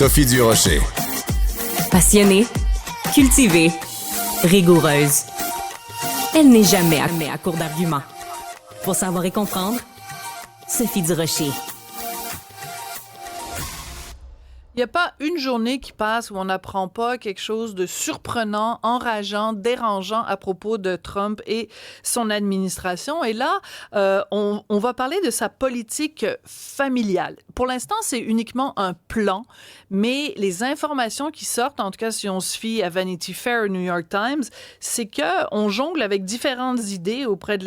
Sophie Durocher. Passionnée, cultivée, rigoureuse. Elle n'est jamais à court d'arguments. Pour savoir et comprendre, Sophie Durocher. Il n'y a pas une journée qui passe où on n'apprend pas quelque chose de surprenant, enrageant, dérangeant à propos de Trump et son administration. Et là, on va parler de sa politique familiale. Pour l'instant, c'est uniquement un plan, mais les informations qui sortent, en tout cas si on se fie à Vanity Fair et New York Times, c'est qu'on jongle avec différentes idées auprès de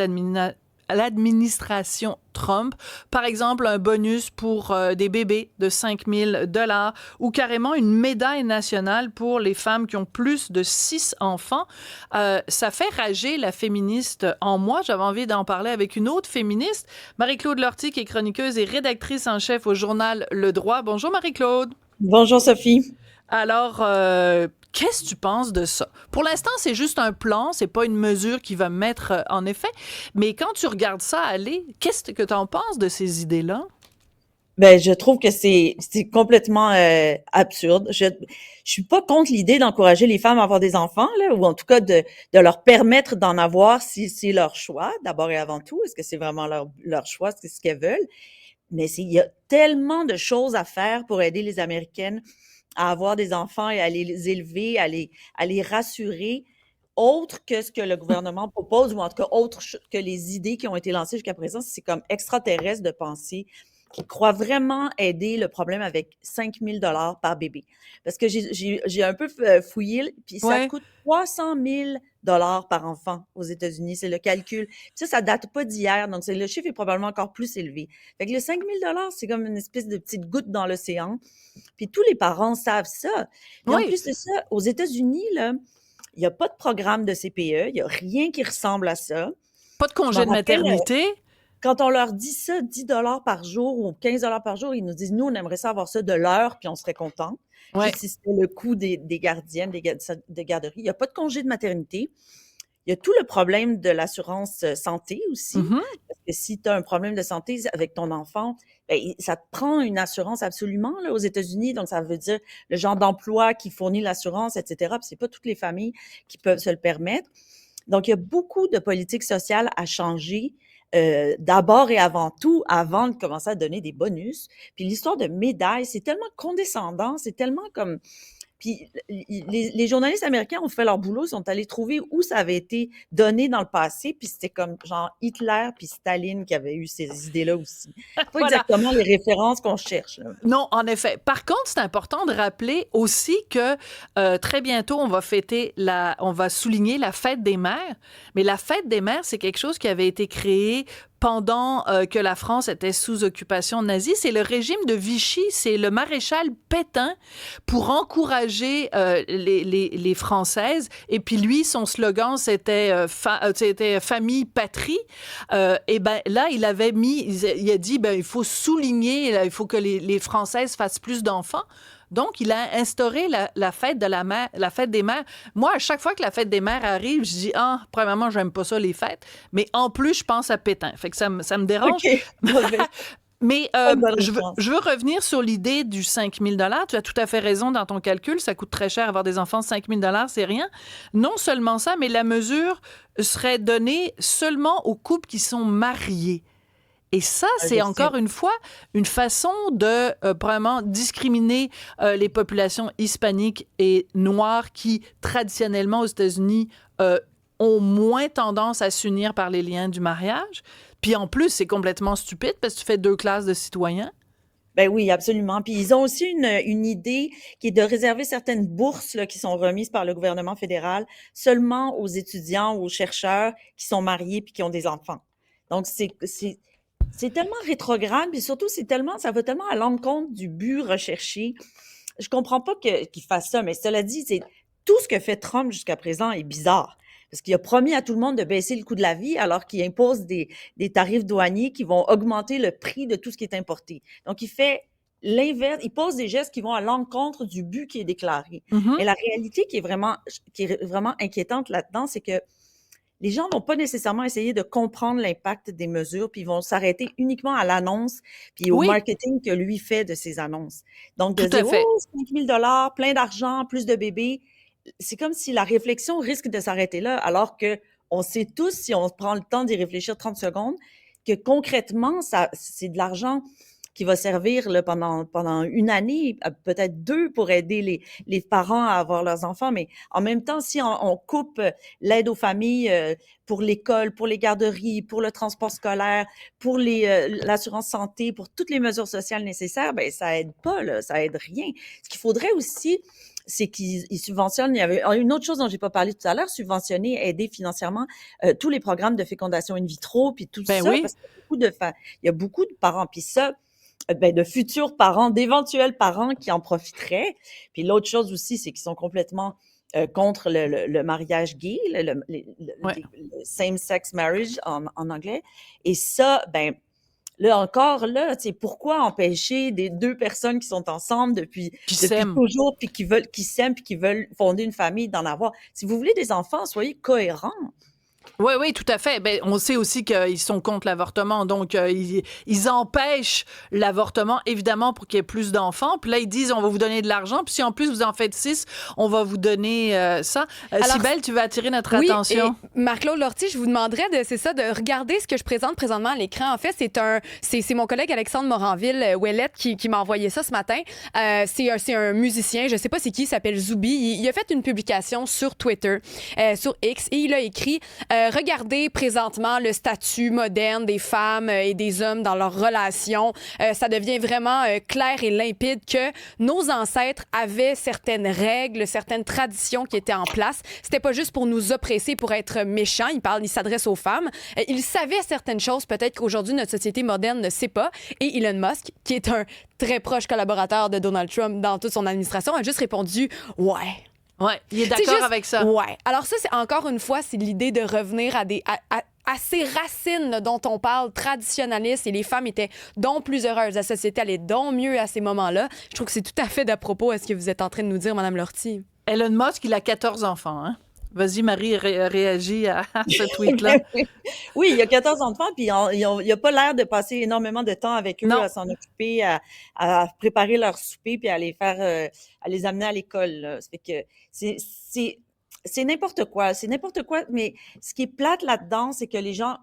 l'administration Trump. Par exemple, un bonus pour des bébés de 5 000 $ ou carrément une médaille nationale pour les femmes qui ont plus de 6 enfants. Ça fait rager la féministe en moi. J'avais envie d'en parler avec une autre féministe, Marie-Claude Lortie, qui est chroniqueuse et rédactrice en chef au journal Le Droit. Bonjour Marie-Claude. Bonjour Sophie. Alors, qu'est-ce que tu penses de ça? Pour l'instant, c'est juste un plan, c'est pas une mesure qui va mettre en effet, mais quand tu regardes ça aller, qu'est-ce que tu en penses de ces idées-là? Ben, je trouve que c'est complètement absurde. Je suis pas contre l'idée d'encourager les femmes à avoir des enfants, là, ou en tout cas de leur permettre d'en avoir si c'est leur choix, d'abord et avant tout. Est-ce que c'est vraiment leur choix, c'est ce qu'elles veulent? Mais il y a tellement de choses à faire pour aider les Américaines à avoir des enfants et à les élever, à les rassurer, autre que ce que le gouvernement propose, ou en tout cas autre que les idées qui ont été lancées jusqu'à présent. C'est comme extraterrestre de penser qu'ils croient vraiment aider le problème avec 5 000 $ par bébé. Parce que j'ai un peu fouillé, puis ça coûte 300 000 $ par enfant aux États-Unis. C'est le calcul. Puis ça date pas d'hier, donc le chiffre est probablement encore plus élevé. Fait que le 5 000 $, c'est comme une espèce de petite goutte dans l'océan. Puis tous les parents savent ça. Puis en plus de ça, aux États-Unis, là, il n'y a pas de programme de CPE, il n'y a rien qui ressemble à ça. Pas de congé de maternité? Quand on leur dit ça, 10 $ par jour ou 15 $ par jour, ils nous disent, nous, on aimerait ça avoir ça de l'heure, puis on serait contents. Juste si c'était le coût des gardiennes, des garderies. Il n'y a pas de congé de maternité. Il y a tout le problème de l'assurance santé aussi. Mm-hmm. Parce que si tu as un problème de santé avec ton enfant, ben, ça te prend une assurance absolument là, aux États-Unis. Donc, ça veut dire le genre d'emploi qui fournit l'assurance, etc. Puis, c'est pas toutes les familles qui peuvent se le permettre. Donc, il y a beaucoup de politiques sociales à changer. D'abord et avant tout, avant de commencer à donner des bonus. Puis l'histoire de médailles, c'est tellement condescendant, c'est tellement comme... Puis les journalistes américains ont fait leur boulot, ils sont allés trouver où ça avait été donné dans le passé, puis c'était comme genre Hitler puis Staline qui avaient eu ces idées-là aussi. Pas exactement les références qu'on cherche. Là. Non, en effet. Par contre, c'est important de rappeler aussi que très bientôt, on va souligner la fête des mères. Mais la fête des mères, c'est quelque chose qui avait été créé pendant que la France était sous occupation nazie. C'est le régime de Vichy, c'est le maréchal Pétain pour encourager les Françaises. Et puis lui, son slogan, c'était famille, patrie. Et ben là, il a dit, il faut souligner, il faut que les Françaises fassent plus d'enfants. Donc, il a instauré la fête de la fête des mères. Moi, à chaque fois que la fête des mères arrive, je dis, premièrement, j'aime pas ça, les fêtes. Mais en plus, je pense à Pétain. Fait que ça me dérange. Okay. Mais je veux revenir sur l'idée du 5 000 $. Tu as tout à fait raison dans ton calcul. Ça coûte très cher avoir des enfants. 5 000 $, c'est rien. Non seulement ça, mais la mesure serait donnée seulement aux couples qui sont mariés. Et ça, c'est encore une fois une façon de vraiment discriminer les populations hispaniques et noires qui, traditionnellement, aux États-Unis, ont moins tendance à s'unir par les liens du mariage. Puis en plus, c'est complètement stupide parce que tu fais 2 classes de citoyens. Ben oui, absolument. Puis ils ont aussi une idée qui est de réserver certaines bourses là, qui sont remises par le gouvernement fédéral seulement aux étudiants ou aux chercheurs qui sont mariés puis qui ont des enfants. Donc, c'est tellement rétrograde, puis surtout, ça va tellement à l'encontre du but recherché. Je comprends pas qu'il fasse ça, mais cela dit, c'est tout ce que fait Trump jusqu'à présent est bizarre. Parce qu'il a promis à tout le monde de baisser le coût de la vie alors qu'il impose des tarifs douaniers qui vont augmenter le prix de tout ce qui est importé. Donc, il fait l'inverse, il pose des gestes qui vont à l'encontre du but qui est déclaré. Mm-hmm. Mais la réalité qui est vraiment inquiétante là-dedans, c'est que les gens vont pas nécessairement essayer de comprendre l'impact des mesures, puis ils vont s'arrêter uniquement à l'annonce, puis au Oui, marketing que lui fait de ses annonces. Donc, de tout à dire, fait. oh, 5 000 dollars, plein d'argent, plus de bébés, c'est comme si la réflexion risque de s'arrêter là, alors que on sait tous, si on prend le temps d'y réfléchir 30 secondes, que concrètement, ça, c'est de l'argent qui va servir là, pendant une année, peut-être deux, pour aider les parents à avoir leurs enfants. Mais en même temps, si on coupe l'aide aux familles pour l'école, pour les garderies, pour le transport scolaire, pour l'assurance santé, pour toutes les mesures sociales nécessaires, ben ça aide pas, là, ça aide rien. Ce qu'il faudrait aussi, c'est qu'ils subventionnent. Il y avait une autre chose dont j'ai pas parlé tout à l'heure, subventionner, aider financièrement tous les programmes de fécondation in vitro, puis tout Ben ça, oui. parce qu'il y a beaucoup de parents, puis ça, ben, de futurs parents, d'éventuels parents qui en profiteraient. Puis l'autre chose aussi, c'est qu'ils sont complètement contre le mariage gay, Ouais. le same-sex marriage en anglais. Et ça, ben, là encore, là, c'est pourquoi empêcher des deux personnes qui sont ensemble Qui depuis s'aiment. toujours, puis qui s'aiment, puis qui veulent fonder une famille, d'en avoir. Si vous voulez des enfants, soyez cohérents. Oui, oui, tout à fait. Ben, on sait aussi qu'ils sont contre l'avortement, donc ils empêchent l'avortement, évidemment, pour qu'il y ait plus d'enfants. Puis là, ils disent, on va vous donner de l'argent, puis si en plus vous en faites 6, on va vous donner ça. Alors, Cybèle, tu veux attirer notre oui, attention? et Marc-Claude Lortie, je vous demanderais de regarder ce que je présente présentement à l'écran. En fait, c'est mon collègue Alexandre Moranville-Ouellette qui m'a envoyé ça ce matin. C'est un musicien, je sais pas c'est qui, il s'appelle Zoubi. Il a fait une publication sur Twitter, sur X, et il a écrit regardez présentement le statut moderne des femmes et des hommes dans leurs relations. Ça devient vraiment clair et limpide que nos ancêtres avaient certaines règles, certaines traditions qui étaient en place. C'était pas juste pour nous oppresser, pour être méchants. Il s'adresse aux femmes. Il savait certaines choses, peut-être qu'aujourd'hui, notre société moderne ne sait pas. Et Elon Musk, qui est un très proche collaborateur de Donald Trump dans toute son administration, a juste répondu « Ouais ». Ouais, il est d'accord avec ça. Ouais. Alors ça, c'est encore une fois, c'est l'idée de revenir à ces racines là, dont on parle, traditionnalistes, et les femmes étaient donc plus heureuses. La société allait donc mieux à ces moments-là. Je trouve que c'est tout à fait d'à propos à ce que vous êtes en train de nous dire, Mme Lortie. Elon Musk, il a 14 enfants, hein? Vas-y, Marie, réagis à ce tweet-là. Oui, il y a 14 enfants, puis il a pas l'air de passer énormément de temps avec eux Non. à s'en occuper, à préparer leur souper, puis à les faire, à les amener à l'école, là. Ça fait que c'est n'importe quoi, mais ce qui est plate là-dedans, c'est que les gens,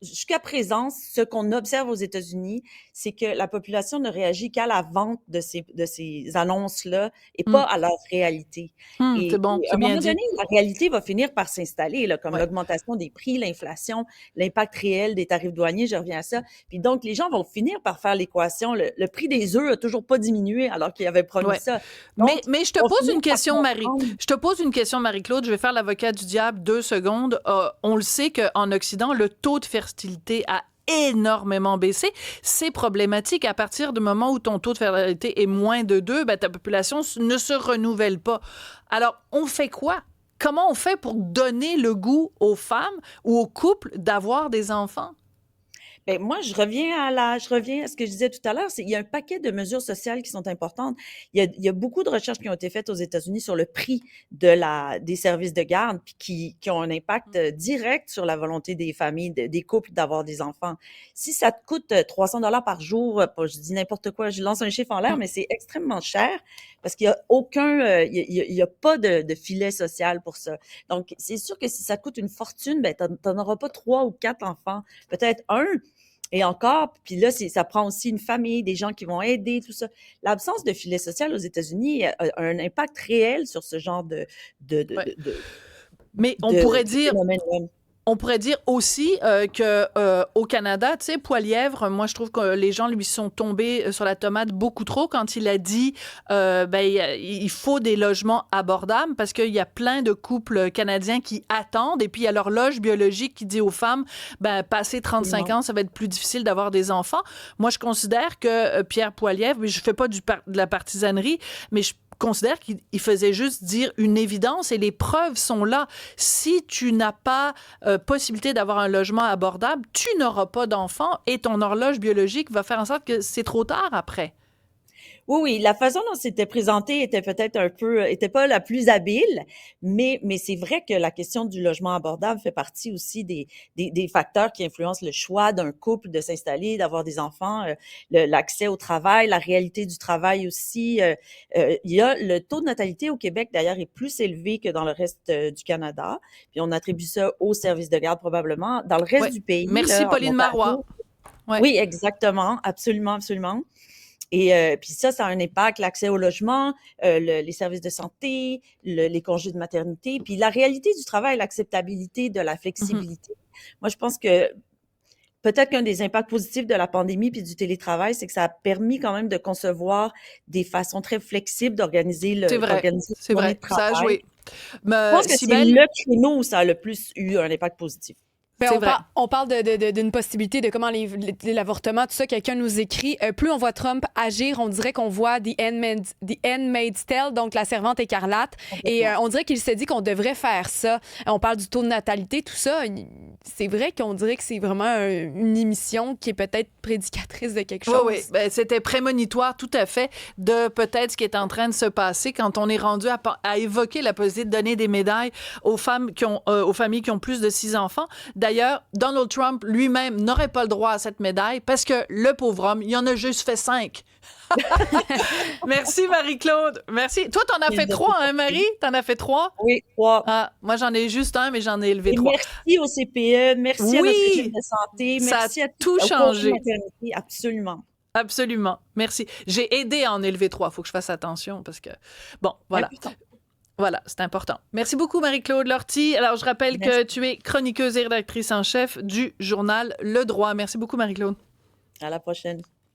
jusqu'à présent, ce qu'on observe aux États-Unis, c'est que la population ne réagit qu'à la vente de ces annonces-là et pas à leur réalité. C'est bon, À c'est un bien moment dit. donné, la réalité va finir par s'installer, là, comme Ouais. l'augmentation des prix, l'inflation, l'impact réel des tarifs douaniers, je reviens à ça. Puis donc, les gens vont finir par faire l'équation. Le prix des œufs a toujours pas diminué alors qu'ils avaient promis Ouais. ça. Donc, Mais je te on pose finit une par question, Marie. comprendre. Je te pose une question, Marie-Claude. Je vais faire l'avocat du diable 2 secondes. On le sait qu'en Occident, le taux de fertilité a énormément baissé. C'est problématique. À partir du moment où ton taux de fertilité est moins de 2, ben, ta population ne se renouvelle pas. Alors, on fait quoi? Comment on fait pour donner le goût aux femmes ou aux couples d'avoir des enfants? Ben, moi, je reviens à ce que je disais tout à l'heure, il y a un paquet de mesures sociales qui sont importantes. Il y a beaucoup de recherches qui ont été faites aux États-Unis sur le prix des services de garde, puis qui ont un impact direct sur la volonté des familles, des couples d'avoir des enfants. Si ça te coûte 300 dollars par jour, je dis n'importe quoi, je lance un chiffre en l'air, mais c'est extrêmement cher parce qu'il y a il y a pas de filet social pour ça. Donc, c'est sûr que si ça te coûte une fortune, ben, t'en auras pas 3 ou 4 enfants, peut-être un. Et encore, puis là, ça prend aussi une famille, des gens qui vont aider, tout ça. L'absence de filet social aux États-Unis a un impact réel sur ce genre Ouais. Mais on pourrait dire... phénomène-là. On pourrait dire aussi que au Canada, tu sais, Poilièvre, moi je trouve que les gens lui sont tombés sur la tomate beaucoup trop quand il a dit il faut des logements abordables parce qu'il y a plein de couples canadiens qui attendent et puis il y a l'horloge biologique qui dit aux femmes passé 35 ans, ça va être plus difficile d'avoir des enfants. Moi je considère que Pierre Poilièvre, mais je fais pas de la partisanerie, mais je considère qu'il faisait juste dire une évidence et les preuves sont là. Si tu n'as pas possibilité d'avoir un logement abordable, tu n'auras pas d'enfants et ton horloge biologique va faire en sorte que c'est trop tard après. Oui, oui, la façon dont c'était présenté était peut-être était pas la plus habile, mais c'est vrai que la question du logement abordable fait partie aussi des facteurs qui influencent le choix d'un couple de s'installer, d'avoir des enfants, l'accès au travail, la réalité du travail aussi. Il y a le taux de natalité au Québec, d'ailleurs, est plus élevé que dans le reste du Canada. Puis on attribue ça au service de garde probablement. Dans le reste Ouais. du pays, Merci, là, en Pauline Marois. Ontario, Ouais. oui, exactement, absolument, absolument. Et puis ça a un impact, l'accès au logement, les services de santé, les congés de maternité, puis la réalité du travail, l'acceptabilité de la flexibilité. Moi, je pense que peut-être qu'un des impacts positifs de la pandémie puis du télétravail, c'est que ça a permis quand même de concevoir des façons très flexibles d'organiser C'est vrai, c'est journée vrai, de ça a travail. joué. Je pense que c'est Cybèle, le créneau où ça a le plus eu un impact positif. Ben, c'est vrai. on parle d'une possibilité de comment l'avortement, tout ça. Quelqu'un nous écrit plus on voit Trump agir, on dirait qu'on voit The Handmaid's Tale, donc la servante écarlate. Et on dirait qu'il s'est dit qu'on devrait faire ça. On parle du taux de natalité, tout ça. C'est vrai qu'on dirait que c'est vraiment une émission qui est peut-être prédicatrice de quelque chose. Oui, oui. Ben, c'était prémonitoire, tout à fait, de peut-être ce qui est en train de se passer quand on est rendu à évoquer la possibilité de donner des médailles aux femmes aux familles qui ont plus de 6 enfants. D'ailleurs, Donald Trump lui-même n'aurait pas le droit à cette médaille parce que le pauvre homme, il en a juste fait 5. Merci, Marie-Claude. Merci. Toi, t'en as fait 3, hein, Marie? T'en as fait 3? Oui, 3. Ah, moi, j'en ai juste un, mais j'en ai élevé Et 3. merci au CPE, merci à notre Oui, régime de santé, ça merci a à tout au congé changé. maternité, absolument. Absolument. Merci. J'ai aidé à en élever 3. Il faut que je fasse attention parce que... Bon, voilà. Important. Voilà, c'est important. Merci beaucoup, Marie-Claude Lortie. Alors, je rappelle que tu es chroniqueuse et rédactrice en chef du journal Le Droit. Merci beaucoup, Marie-Claude. À la prochaine.